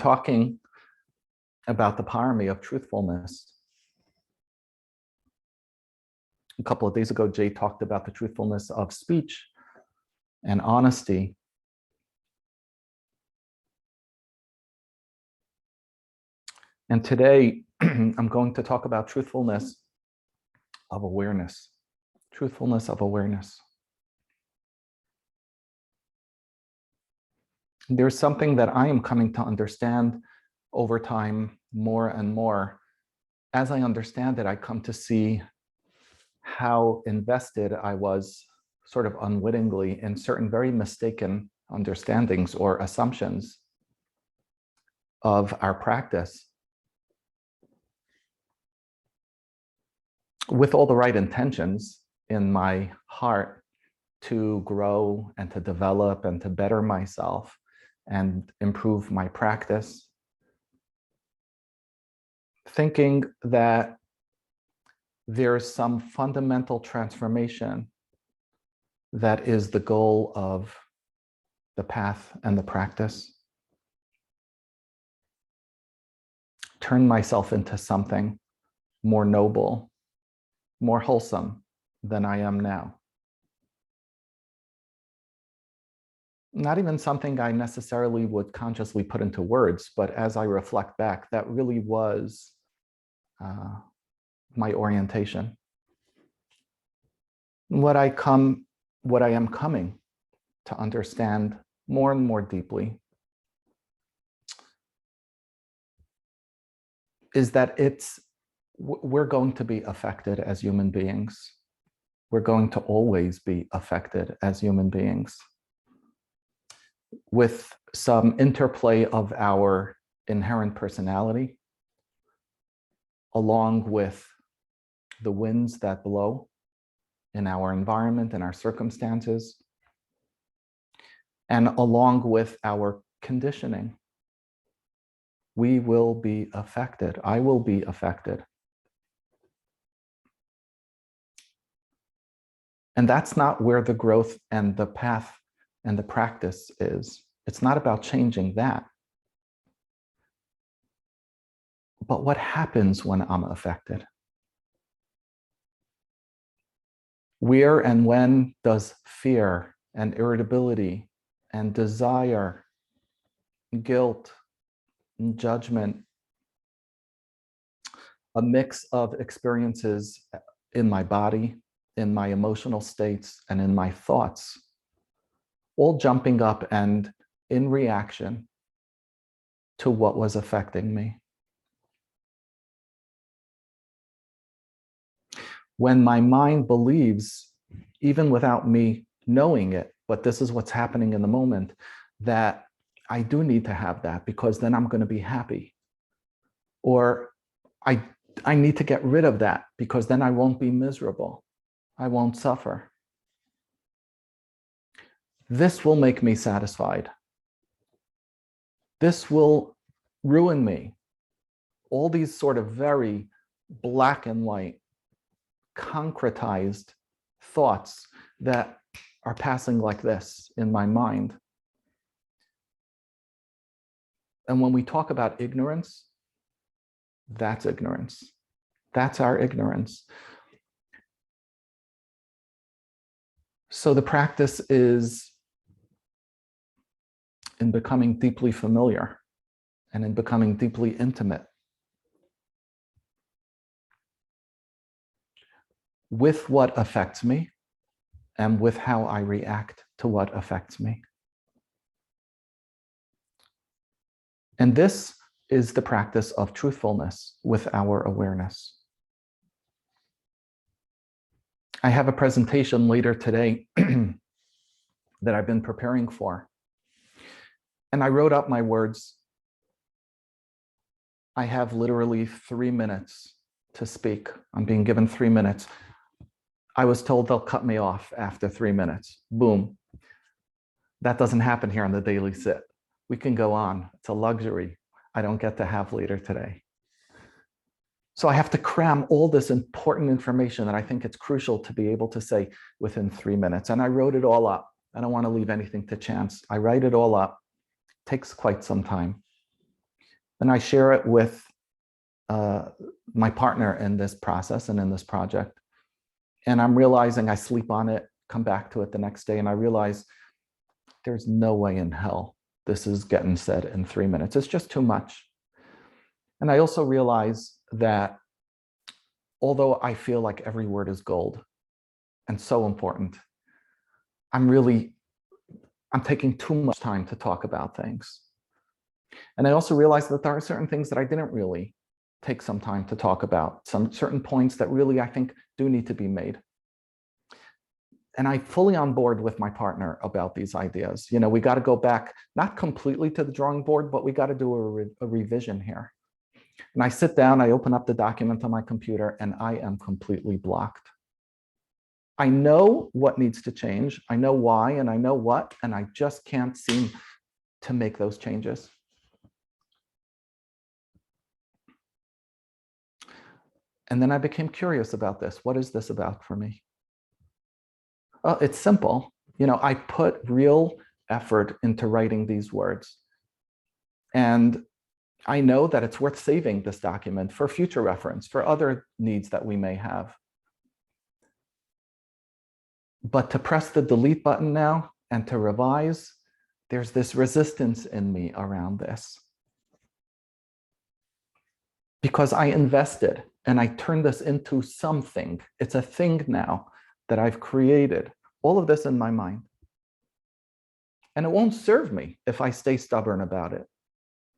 talking about the parami of truthfulness. A couple of days ago, Jay talked about the truthfulness of speech and honesty. And today, I'm going to talk about truthfulness of awareness. Truthfulness of awareness. There's something that I am coming to understand over time more and more. As I understand it, I come to see how invested I was sort of unwittingly in certain very mistaken understandings or assumptions of our practice. With all the right intentions in my heart to grow and to develop and to better myself and improve my practice, thinking that there's some fundamental transformation that is the goal of the path and the practice. Turn myself into something more noble, more wholesome than I am now. Not even something I necessarily would consciously put into words, but as I reflect back, that really was my orientation. What I am coming to understand more and more deeply is that we're going to be affected as human beings. We're going to always be affected as human beings with some interplay of our inherent personality, along with the winds that blow in our environment and our circumstances, and along with our conditioning. We will be affected. I will be affected. And that's not where the growth and the path and the practice is. It's not about changing that. But what happens when I'm affected? Where and when does fear and irritability and desire, guilt, and judgment, a mix of experiences in my body, in my emotional states, and in my thoughts, all jumping up and in reaction to what was affecting me? When my mind believes, even without me knowing it, but this is what's happening in the moment, that I do need to have that because then I'm going to be happy. Or I need to get rid of that because then I won't be miserable. I won't suffer. This will make me satisfied. This will ruin me. All these sort of very black and white, concretized thoughts that are passing like this in my mind. And when we talk about ignorance, that's ignorance. That's our ignorance. So the practice is in becoming deeply familiar and in becoming deeply intimate with what affects me and with how I react to what affects me. And this is the practice of truthfulness with our awareness. I have a presentation later today that I've been preparing for. And I wrote up my words. I have literally 3 minutes to speak. I'm being given 3 minutes. I was told they'll cut me off after 3 minutes. Boom. That doesn't happen here on the Daily Sit. We can go on. It's a luxury I don't get to have later today. So I have to cram all this important information that I think it's crucial to be able to say within 3 minutes. And I wrote it all up. I don't want to leave anything to chance. I write it all up. It takes quite some time. And I share it with my partner in this process and in this project. And I'm realizing I sleep on it, come back to it the next day, and I realize there's no way in hell this is getting said in 3 minutes. It's just too much. And I also realize that although I feel like every word is gold and so important, I'm taking too much time to talk about things. And I also realized that there are certain things that I didn't really take some time to talk about, some certain points that really I think do need to be made. And I'm fully on board with my partner about these ideas. You know, we got to go back, not completely to the drawing board, but we got to do a revision here. And I sit down, I open up the document on my computer, and I am completely blocked. I know what needs to change. I know why, and I know what, and I just can't seem to make those changes. And then I became curious about this. What is this about for me? Well, it's simple. You know, I put real effort into writing these words. And I know that it's worth saving this document for future reference, for other needs that we may have. But to press the delete button now and to revise, there's this resistance in me around this. Because I invested and I turned this into something. It's a thing now that I've created, all of this in my mind. And it won't serve me if I stay stubborn about it.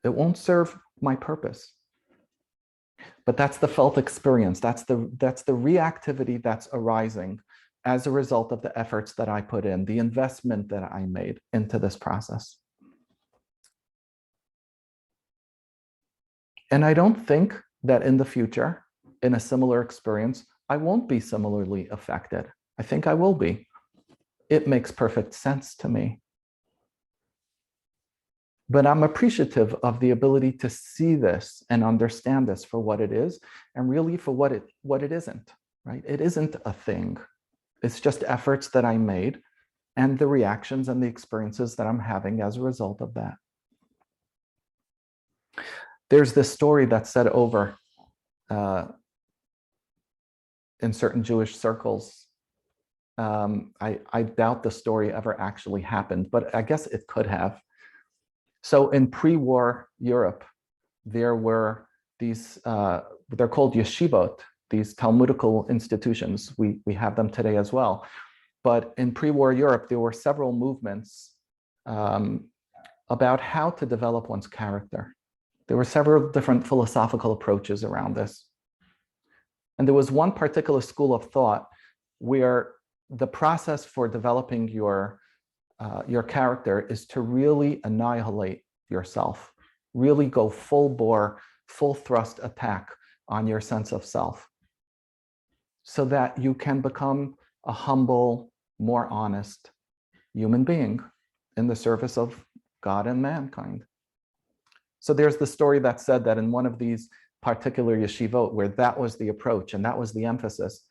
It won't serve my purpose. But that's the felt experience. That's the reactivity that's arising as a result of the efforts that I put in, the investment that I made into this process. And I don't think that in the future, in a similar experience, I won't be similarly affected. I think I will be. It makes perfect sense to me. But I'm appreciative of the ability to see this and understand this for what it is, and really for what it isn't, right? It isn't a thing. It's just efforts that I made and the reactions and the experiences that I'm having as a result of that. There's this story that's said over in certain Jewish circles. I doubt the story ever actually happened, but I guess it could have. So in pre-war Europe, there were these, they're called yeshivot, these Talmudical institutions. We have them today as well. But in pre-war Europe, there were several movements about how to develop one's character. There were several different philosophical approaches around this. And there was one particular school of thought where the process for developing your character is to really annihilate yourself, really go full bore, full thrust attack on your sense of self, so that you can become a humble, more honest human being in the service of God and mankind. So there's the story that said that in one of these particular yeshivot, where that was the approach and that was the emphasis,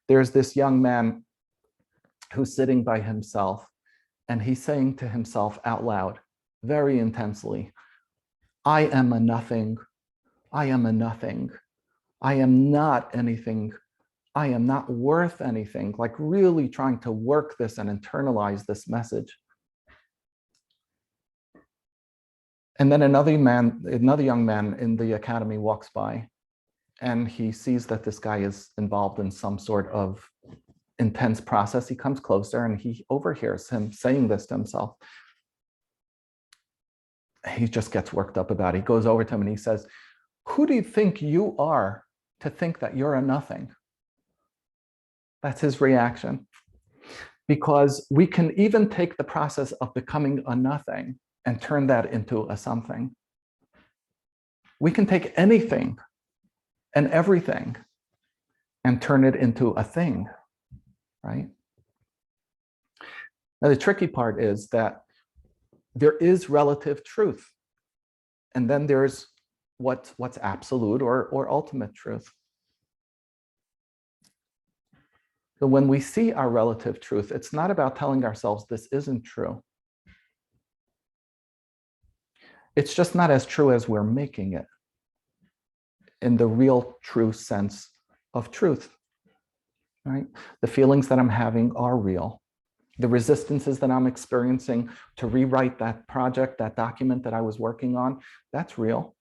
there's this young man who's sitting by himself, and he's saying to himself out loud, very intensely, I am a nothing. I am a nothing. I am not anything. I am not worth anything. Like really trying to work this and internalize this message. And then another young man in the academy walks by, and he sees that this guy is involved in some sort of intense process. He comes closer and he overhears him saying this to himself. He just gets worked up about it. He goes over to him and he says, who do you think you are to think that you're a nothing? That's his reaction. Because we can even take the process of becoming a nothing and turn that into a something. We can take anything and everything and turn it into a thing, right? Now, the tricky part is that there is relative truth, and then there's what's absolute or ultimate truth. So when we see our relative truth, it's not about telling ourselves this isn't true. It's just not as true as we're making it in the real true sense of truth, right? The feelings that I'm having are real. The resistances that I'm experiencing to rewrite that project, that document that I was working on, that's real.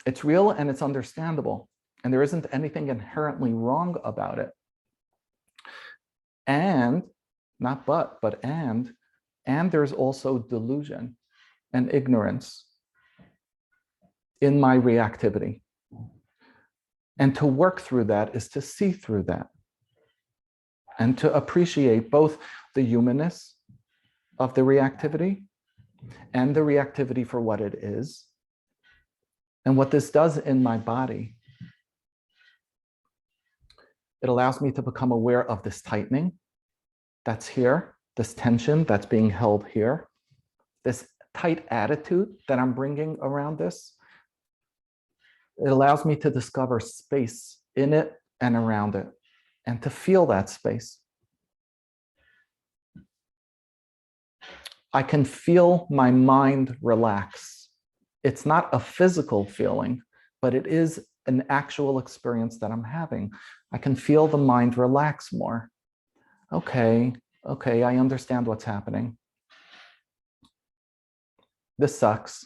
It's real and it's understandable. And there isn't anything inherently wrong about it. And, not but and there's also delusion and ignorance in my reactivity. And to work through that is to see through that and to appreciate both the humanness of the reactivity and the reactivity for what it is and what this does in my body. It allows me to become aware of this tightening that's here, this tension that's being held here, this tight attitude that I'm bringing around this. It allows me to discover space in it and around it, and to feel that space. I can feel my mind relax. It's not a physical feeling, but it is an actual experience that I'm having. I can feel the mind relax more. Okay, I understand what's happening. This sucks.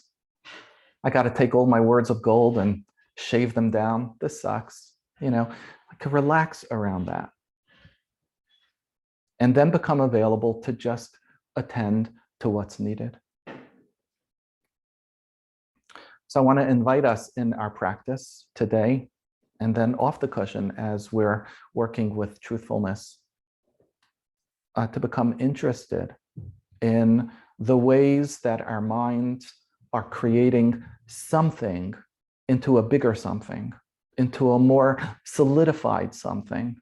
I got to take all my words of gold and shave them down. This sucks. I can relax around that. And then become available to just attend to what's needed. So I want to invite us in our practice today and then off the cushion as we're working with truthfulness to become interested in the ways that our minds are creating something into a bigger something, into a more solidified something.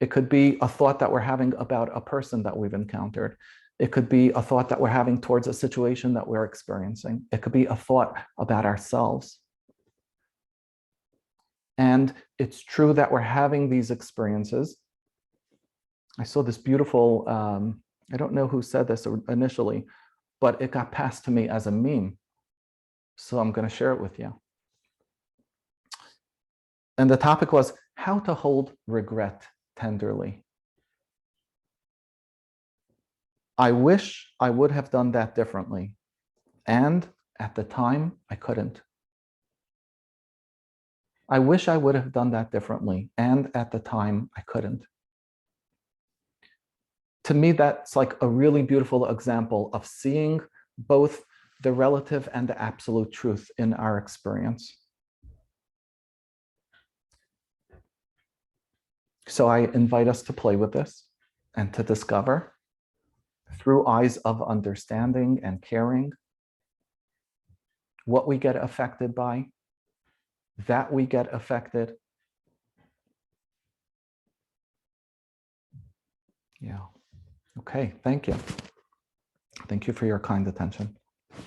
It could be a thought that we're having about a person that we've encountered. It could be a thought that we're having towards a situation that we're experiencing. It could be a thought about ourselves. And it's true that we're having these experiences. I saw this beautiful, I don't know who said this initially, but it got passed to me as a meme. So I'm going to share it with you. And the topic was how to hold regret tenderly. I wish I would have done that differently. And at the time, I couldn't. I wish I would have done that differently. And at the time, I couldn't. To me, that's like a really beautiful example of seeing both the relative and the absolute truth in our experience. So I invite us to play with this and to discover through eyes of understanding and caring what we get affected by, that we get affected. Yeah. Okay, thank you. Thank you for your kind attention.